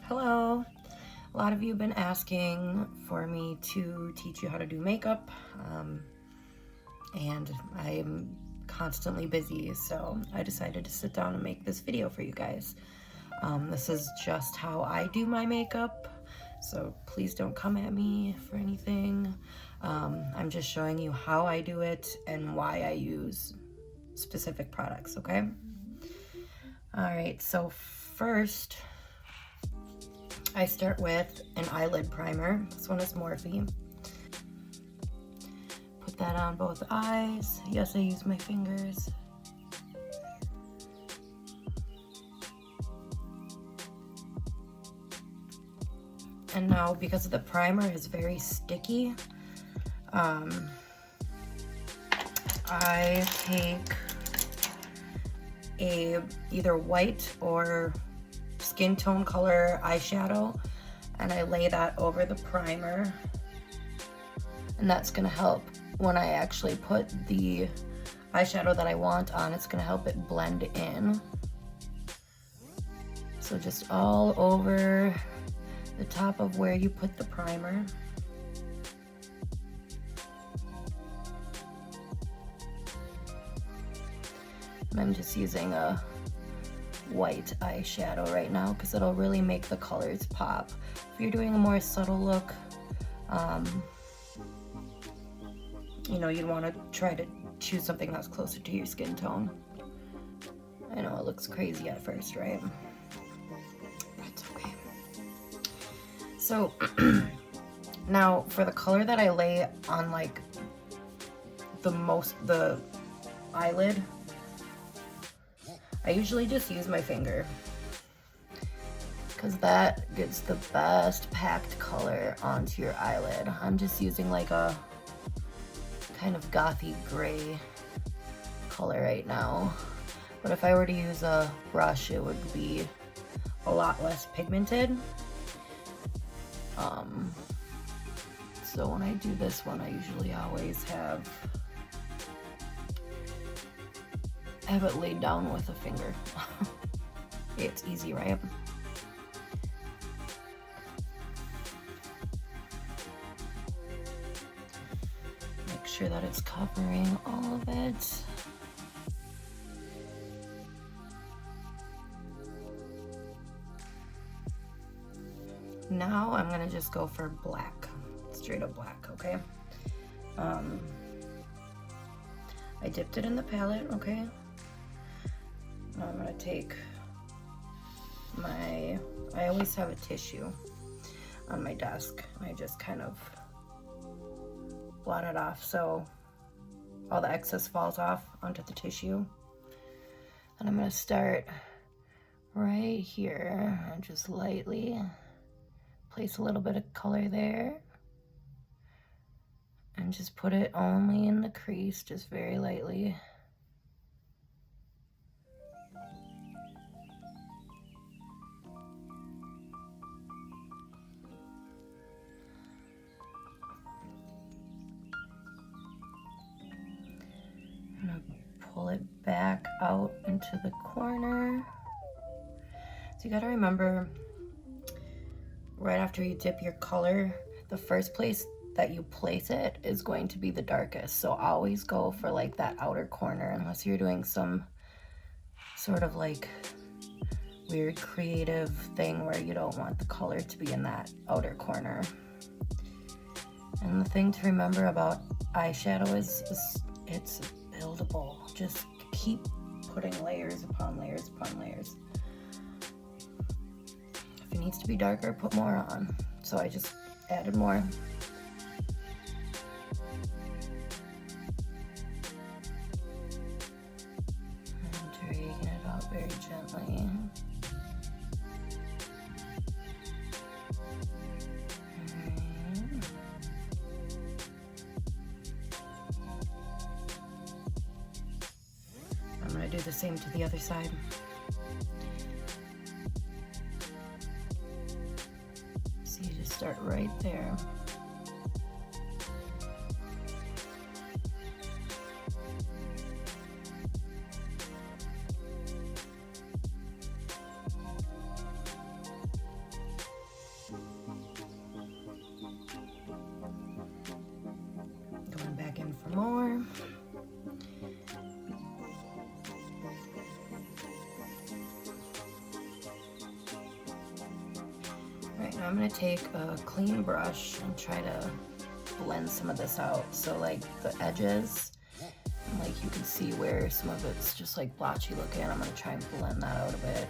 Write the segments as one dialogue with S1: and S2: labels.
S1: Hello. A lot of you have been asking for me to teach you how to do makeup, and I'm constantly busy, so I decided to sit down and make this video for you guys. This is just how I do my makeup, so please don't come at me for anything. I'm just showing you how I do it and why I use specific products, okay? All right, so first, I start with an eyelid primer. This one is Morphe. Put that on both eyes. Yes, I use my fingers. And now, because the primer is very sticky, I take a either white or skin tone color eyeshadow and I lay that over the primer, and that's gonna help when I actually put the eyeshadow that I want on. It's gonna help it blend in. So just all over the top of where you put the primer. And I'm just using a white eyeshadow right now because it'll really make the colors pop. If you're doing a more subtle look, you know, you'd want to try to choose something that's closer to your skin tone. I know it looks crazy at first, right? That's okay. So now for the color that I lay on like the eyelid, I usually just use my finger because that gets the best packed color onto your eyelid. I'm just using like a kind of gothy gray color right now, but if I were to use a brush, it would be a lot less pigmented. So when I do this one, I usually always have it laid down with a finger. It's easy, right? Make sure that it's covering all of it. Now I'm gonna just go for black, straight up black, okay? I dipped it in the palette, okay? Now I'm gonna take I always have a tissue on my desk. I just kind of blot it off so all the excess falls off onto the tissue. And I'm gonna start right here and just lightly place a little bit of color there. And just put it only in the crease, just very lightly. I'm gonna pull it back out into the corner. So you gotta remember, right after you dip your color, the first place that you place it is going to be the darkest. So always go for like that outer corner, unless you're doing some sort of like weird creative thing where you don't want the color to be in that outer corner. And the thing to remember about eyeshadow is it's buildable. Just keep putting layers upon layers upon layers. If it needs to be darker, put more on. So I just added more. Very gently. I'm going to do the same to the other side. So you just start right there. Alright, now I'm going to take a clean brush and try to blend some of this out. So like the edges, like you can see where some of it's just like blotchy looking. I'm going to try and blend that out a bit.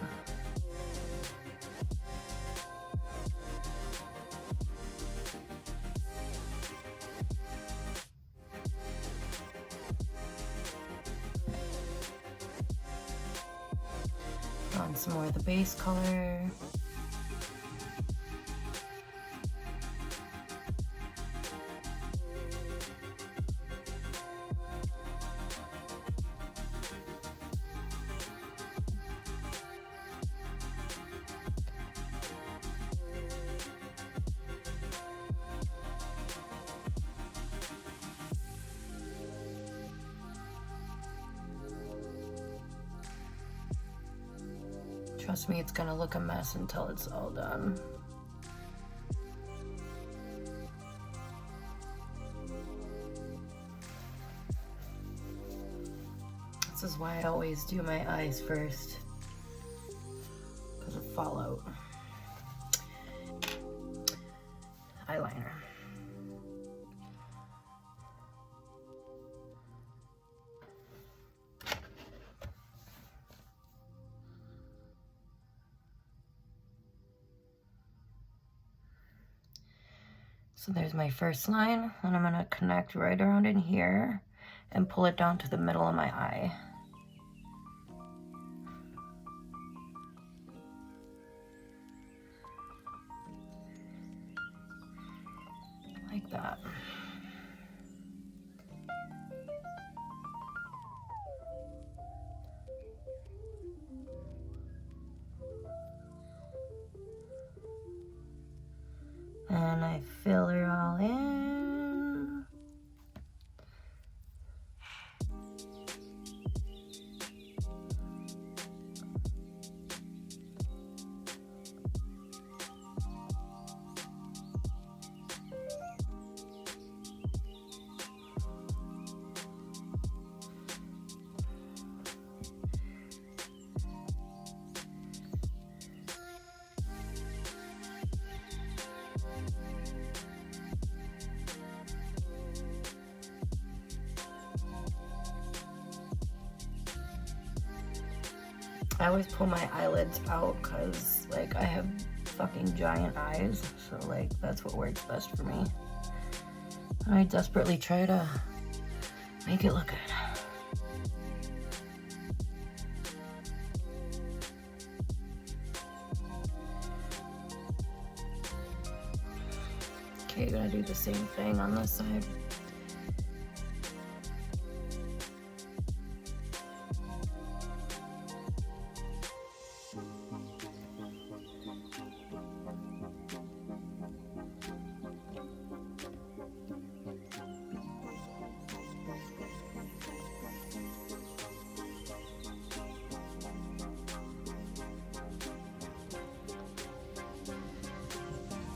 S1: On some more of the base color. Trust me, it's gonna look a mess until it's all done. This is why I always do my eyes first, because of fallout. Eyeliner. So there's my first line, and I'm gonna connect right around in here and pull it down to the middle of my eye. Like that. And I fill her all in. I always pull my eyelids out because like I have fucking giant eyes, so like that's what works best for me. I desperately try to make it look good. Okay, gonna do the same thing on this side.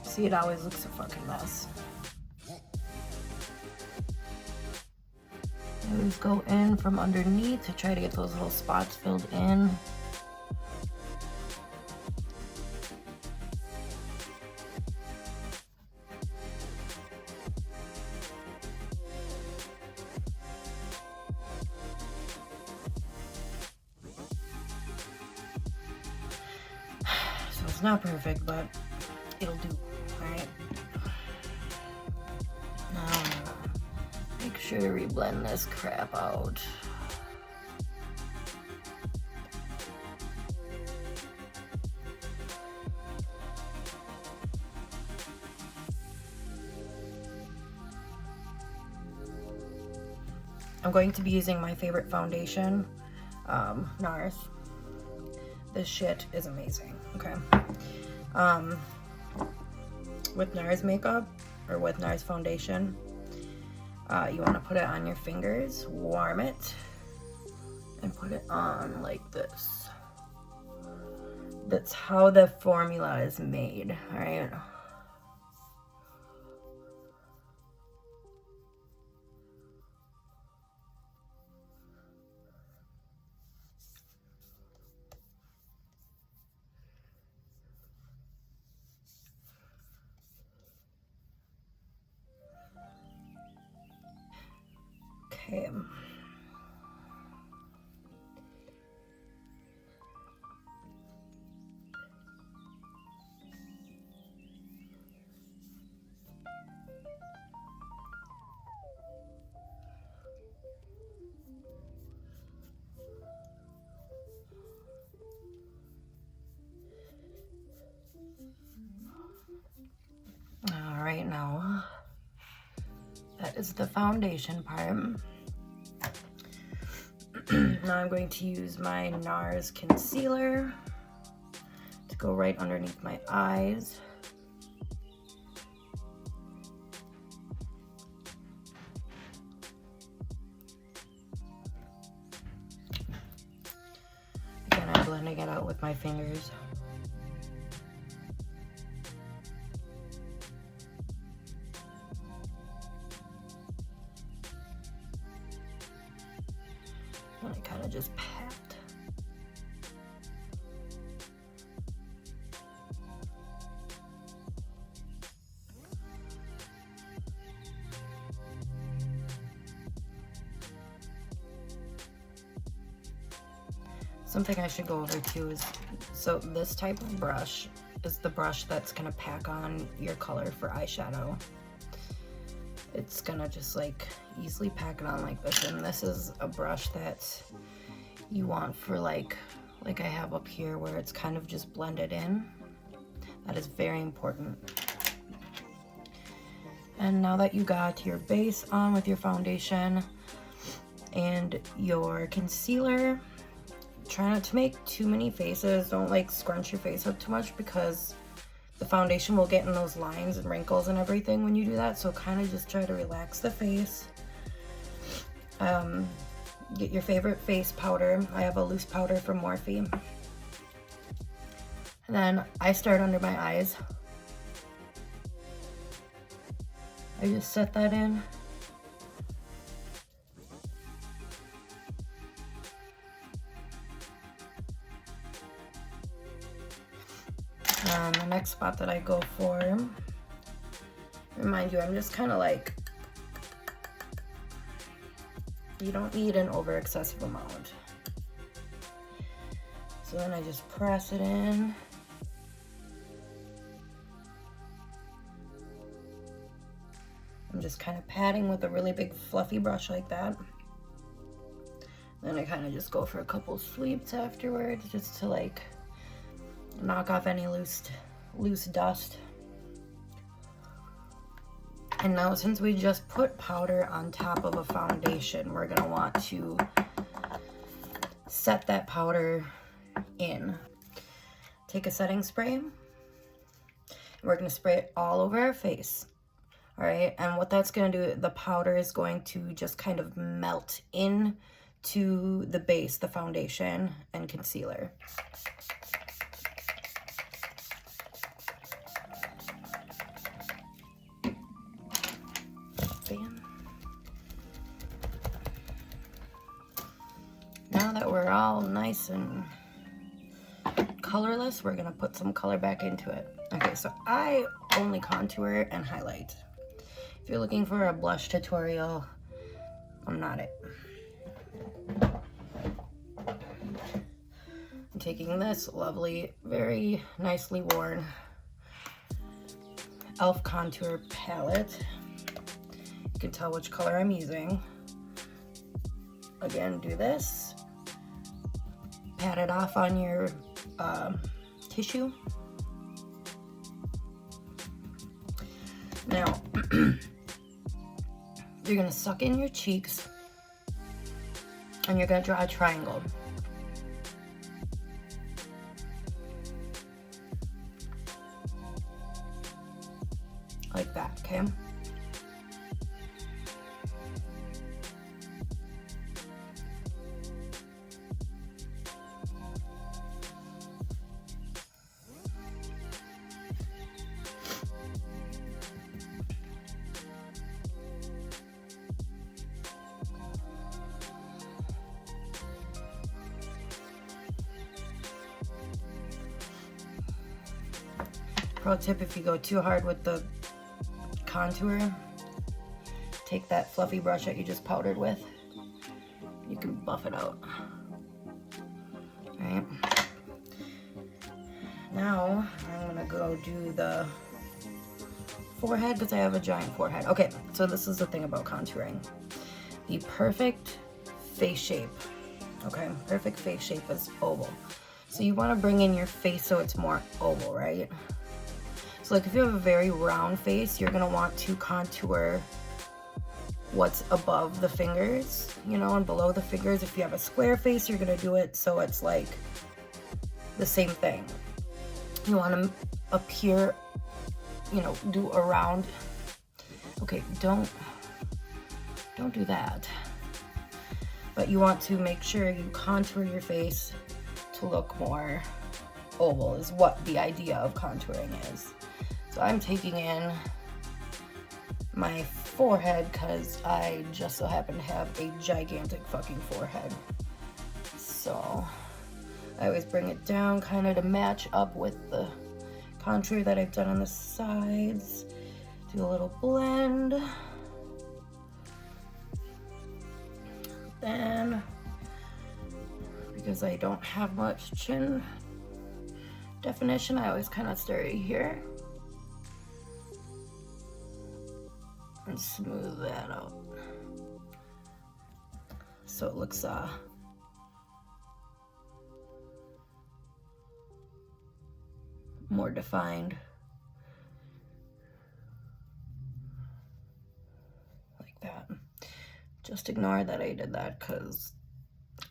S1: See, it always looks a fucking mess. I always go in from underneath to try to get those little spots filled in. So it's not perfect, but it'll do. Alright. Now, make sure to reblend this crap out. I'm going to be using my favorite foundation, NARS. This shit is amazing, okay? With NARS makeup, or with NARS foundation, you want to put it on your fingers, warm it, and put it on like this. That's how the formula is made, alright? All right, now that is the foundation part. Now I'm going to use my NARS concealer to go right underneath my eyes. Again, I'm blending it out with my fingers. And I kind of just pat. Something I should go over too is, so this type of brush is the brush that's gonna pack on your color for eyeshadow. It's gonna just like easily pack it on like this, and this is a brush that you want for like I have up here where it's kind of just blended in. That is very important. And now that you got your base on with your foundation and your concealer, try not to make too many faces. Don't like scrunch your face up too much because the foundation will get in those lines and wrinkles and everything when you do that. So kind of just try to relax the face. Get your favorite face powder. I have a loose powder from Morphe. And then I start under my eyes. I just set that in. The next spot that I go for, remind you, I'm just kind of like, you don't need an over excessive amount. So then I just press it in. I'm just kind of patting with a really big fluffy brush like that. Then I kind of just go for a couple sweeps afterwards just to like knock off any loose dust. And now since we just put powder on top of a foundation, we're gonna want to set that powder in. Take a setting spray, and we're gonna spray it all over our face. All right, and what that's gonna do, the powder is going to just kind of melt in to the base, the foundation and concealer. Bam. Now that we're all nice and colorless, we're gonna put some color back into it. Okay, so I only contour and highlight. If you're looking for a blush tutorial, I'm not it. I'm taking this lovely, very nicely worn e.l.f. contour palette. You can tell which color I'm using. Again, do this. Pat it off on your tissue. Now, you're gonna suck in your cheeks and you're gonna draw a triangle. Like that, okay? Pro tip, if you go too hard with the contour, take that fluffy brush that you just powdered with. You can buff it out. Alright. Now, I'm gonna go do the forehead because I have a giant forehead. Okay, so this is the thing about contouring. The perfect face shape, okay? Perfect face shape is oval. So you wanna bring in your face so it's more oval, right? So like if you have a very round face, you're gonna want to contour what's above the fingers, you know, and below the fingers. If you have a square face, you're gonna do it so it's like the same thing. You want to appear, you know, do around. Okay, don't do that. But you want to make sure you contour your face to look more oval, is what the idea of contouring is. So I'm taking in my forehead because I just so happen to have a gigantic fucking forehead. So I always bring it down kind of to match up with the contour that I've done on the sides. Do a little blend. Then, because I don't have much chin definition, I always kind of start right here and smooth that out so it looks more defined, like that. Just ignore that I did that because,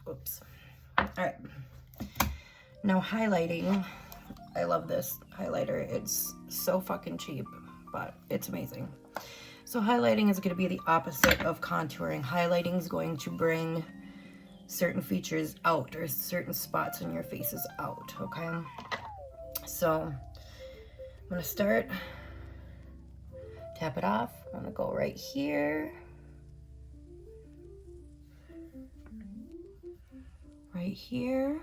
S1: whoops. All right, now highlighting. I love this highlighter. It's so fucking cheap, but it's amazing. So highlighting is going to be the opposite of contouring. Highlighting is going to bring certain features out, or certain spots in your faces out, okay? So I'm going to start, tap it off. I'm going to go right here, right here,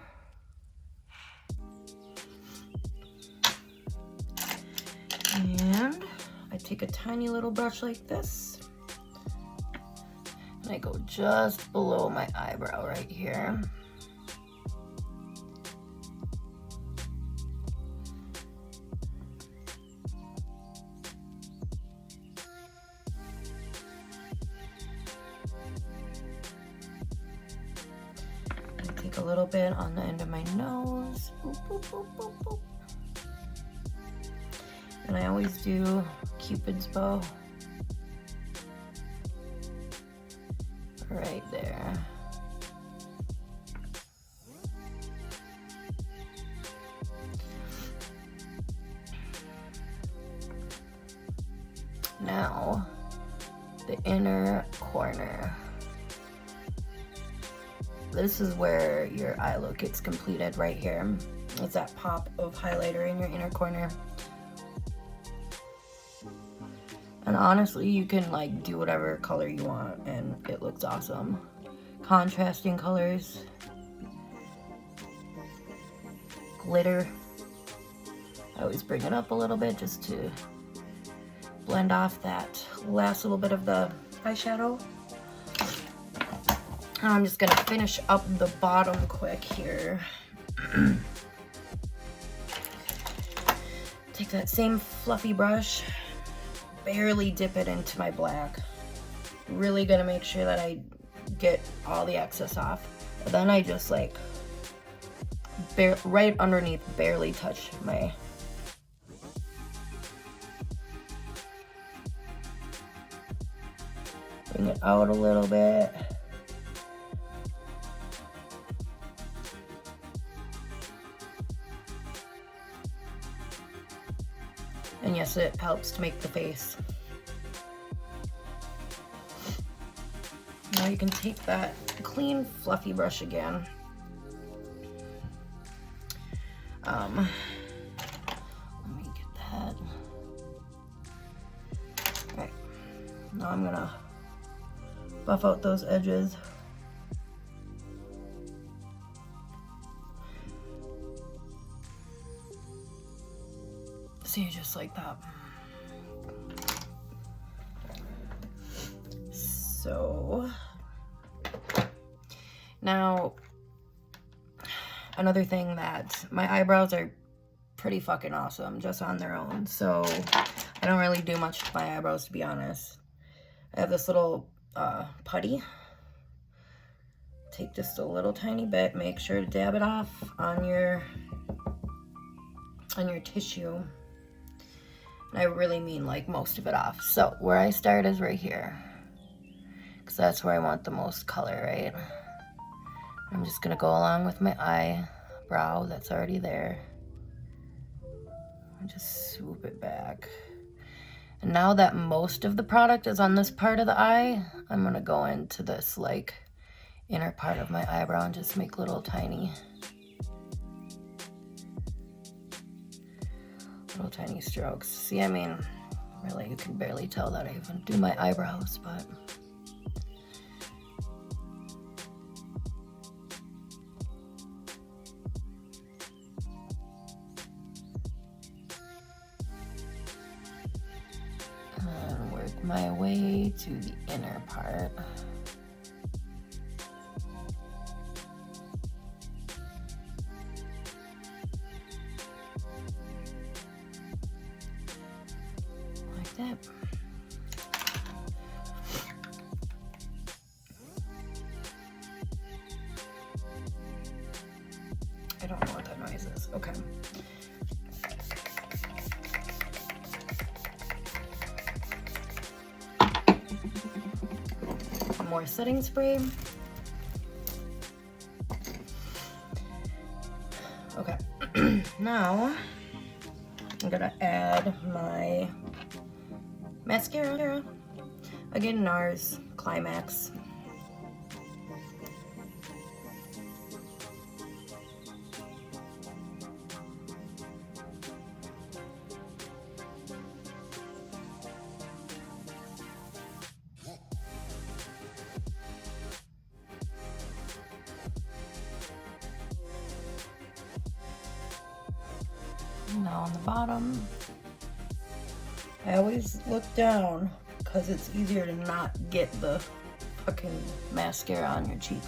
S1: and I take a tiny little brush like this, and I go just below my eyebrow right here. I take a little bit on the end of my nose. Boop, boop, boop, boop, boop. And I always do Cupid's bow right there. Now, the inner corner. This is where your eye look gets completed right here. It's that pop of highlighter in your inner corner. And honestly, you can like do whatever color you want and it looks awesome. Contrasting colors. Glitter. I always bring it up a little bit just to blend off that last little bit of the eyeshadow. I'm just gonna finish up the bottom quick here. Take that same fluffy brush. Barely dip it into my black. Really gonna make sure that I get all the excess off. But then I just like right underneath, barely touch my bring it out a little bit. And yes, it helps to make the face. Now you can take that clean, fluffy brush again. Let me get that. All right, now I'm gonna buff out those edges. See, just like that. So now another thing, that my eyebrows are pretty fucking awesome just on their own, so I don't really do much to my eyebrows, to be honest. I have this little putty. Take just a little tiny bit, make sure to dab it off on your tissue. And I really mean like most of it off. So where I start is right here, because that's where I want the most color, right? I'm just gonna go along with my eyebrow that's already there. And just swoop it back. And now that most of the product is on this part of the eye, I'm gonna go into this like inner part of my eyebrow and just make little tiny strokes. See, I mean, really, you can barely tell that I even do my eyebrows, but and work my way to the inner part. That. I don't know what that noise is. Okay. More setting spray. Okay. Now I'm gonna add my mascara. Again, NARS Climax. Now on the bottom, I always look down because it's easier to not get the fucking mascara on your cheek.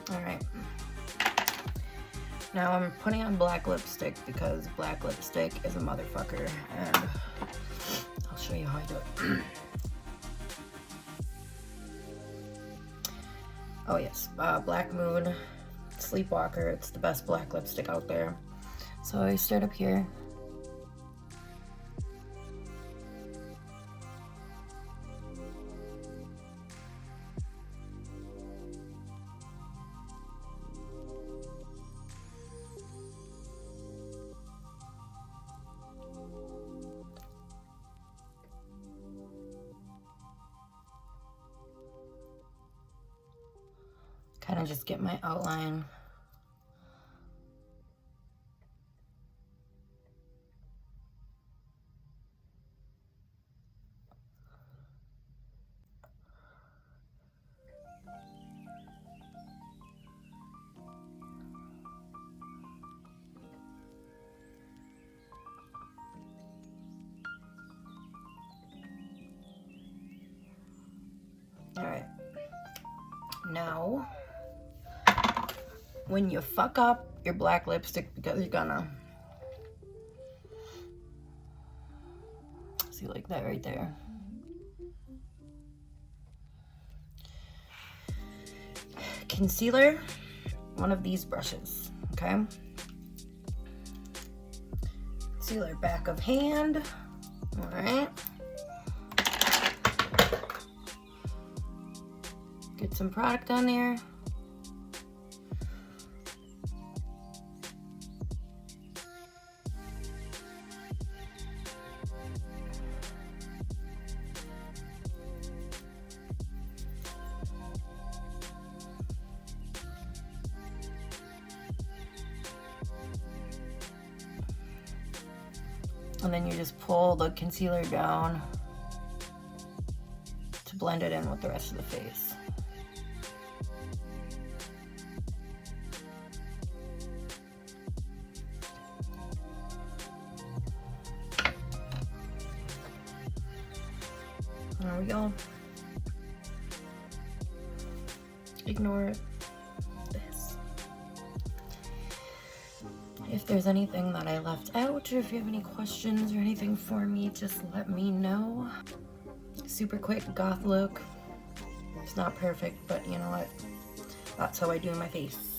S1: All right. Now I'm putting on black lipstick because black lipstick is a motherfucker, and I'll show you how I do it. Oh yes, Black Moon Sleepwalker. It's the best black lipstick out there. So I start up here. Kind of just get my outline. All right. Now, when you fuck up your black lipstick, because you're gonna see like that right there. Concealer, one of these brushes, okay? Concealer back of hand, all right? Get some product on there. And then you just pull the concealer down to blend it in with the rest of the face. There we go. Ignore this. If there's anything that I left out, or if you have any questions or anything for me, just let me know. super quick goth look. It's not perfect, but you know what? That's how I do my face.